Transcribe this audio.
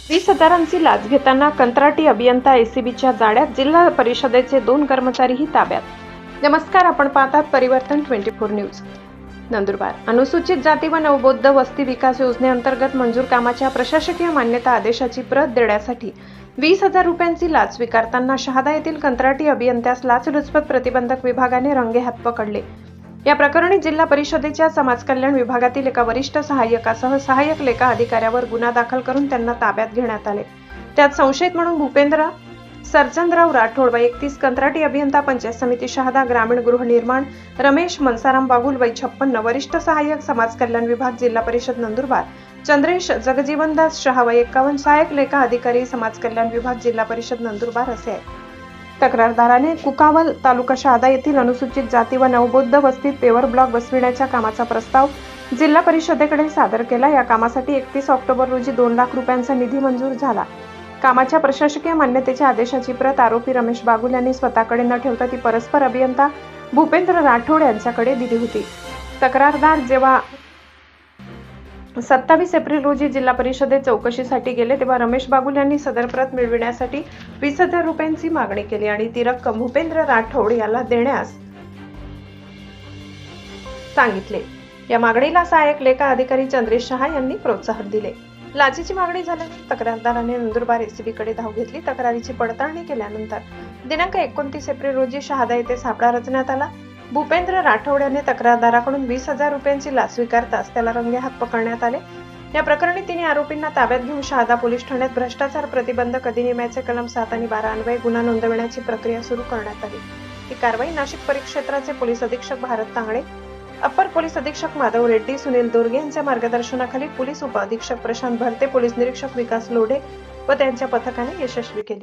20 हजारांची लाच घेताना कंत्राटी अभियंता एसीबीच्या जाळ्यात, जिल्हा परिषदेचे 2 कर्मचारीही ताब्यात. नमस्कार, आपण पाहतात परिवर्तन 24 न्यूज. नंदुरबार. अनुसूचित जाती व नवबौद्ध वस्ती विकास योजनेअंतर्गत मंजूर कामाच्या प्रशासकीय मान्यता आदेशाची प्रत देण्यासाठी 20,000 रुपयांची लाच स्वीकारताना शहादा येथील कंत्राटी अभियंत्यास लाचलुचपत प्रतिबंधक विभागाने रंगेहात पकडले. या प्रकरणी जिल्हा परिषदेच्या समाज कल्याण विभागातील एका वरिष्ठ सहाय्यकासह सहाय्यक लेखा अधिकाऱ्यावर गुन्हा दाखल करून त्यांना ताब्यात घेण्यात आले. त्यात संशयित म्हणून भूपेंद्र सरचंदराव राठोड वय 31, कंत्राटी अभियंता, पंचायत समिती शहादा, ग्रामीण गृहनिर्माण, रमेश मनसाराम बागुल वय 56, वरिष्ठ सहाय्यक समाज कल्याण विभाग, जिल्हा परिषद नंदुरबार, चंद्रेश जगजीवनदास शहा वय 51, सहाय्यक लेखा अधिकारी, समाज कल्याण विभाग, जिल्हा परिषद नंदुरबार असे आहे. तक्रारदाराने कुकावल तालुका शहादा येथील अनुसूचित जाती व नवबौद्ध वस्तीत पेवर ब्लॉक बसविण्याच्या कामाचा प्रस्ताव जिल्हा परिषदेकडे सादर केला. या कामासाठी 31 ऑक्टोबर रोजी 2 लाख रुपयांचा निधी मंजूर झाला. कामाच्या प्रशासकीय मान्यतेच्या आदेशाची प्रत आरोपी रमेश बागुल यांनी स्वतःकडे न ठेवता ती परस्पर अभियंता भूपेंद्र राठोड यांच्याकडे दिली होती. तक्रारदार जेव्हा 27 एप्रिल रोजी जिल्हा परिषदेत चौकशीसाठी गेले तेव्हा रमेश बागुल यांनी सदर प्रत मिळविण्यासाठी 20,000 रुपयांची मागणी केली आणि ती रक्कम भूपेंद्र राठोड याला देण्यास सांगितले. या मागणीला सहाय्यक लेखा अधिकारी चंद्रेश शहा यांनी प्रोत्साहन दिले. लाचेची मागणी झाल्याने तक्रारदाराने नंदुरबार एसीबीकडे धाव घेतली. तक्रारीची पडताळणी केल्यानंतर दिनांक 29 एप्रिल रोजी शहादा येथे सापळा रचण्यात आला. भूपेंद्र राठोड यांनी तक्रारदाराकडून 20,000 रुपयांची लाच स्वीकारताच त्याला रंगेहात पकडण्यात आले. या प्रकरणी तिन्ही आरोपींना ताब्यात घेऊन शहादा पोलीस ठाण्यात भ्रष्टाचार प्रतिबंधक अधिनियमाचे कलम 7 आणि 12 अन्वये गुन्हा नोंदवण्याची प्रक्रिया सुरू करण्यात आली. ही कारवाई नाशिक परिक्षेत्राचे पोलीस अधीक्षक भारत तांगडे, अप्पर पोलीस अधीक्षक माधव रेड्डी, सुनील दोरगे यांच्या मार्गदर्शनाखाली पोलीस उप अधीक्षक प्रशांत भरते, पोलीस निरीक्षक विकास लोढे व त्यांच्या पथकाने यशस्वी केली.